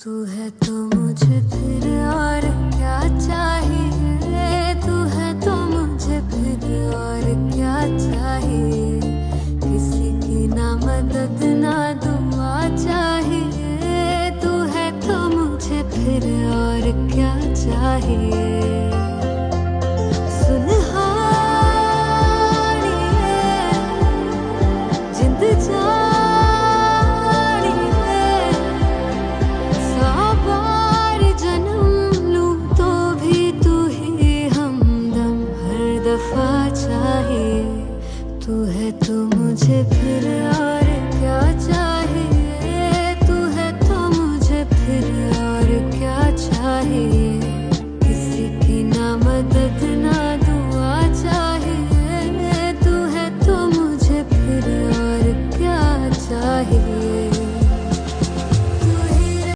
तू है तो मुझे फिर और क्या चाहिए, तू है तो मुझे फिर और क्या चाहिए। किसी की ना मदद ना दुआ चाहिए, तू है तो मुझे फिर और क्या चाहिए। तू है तो मुझे फिर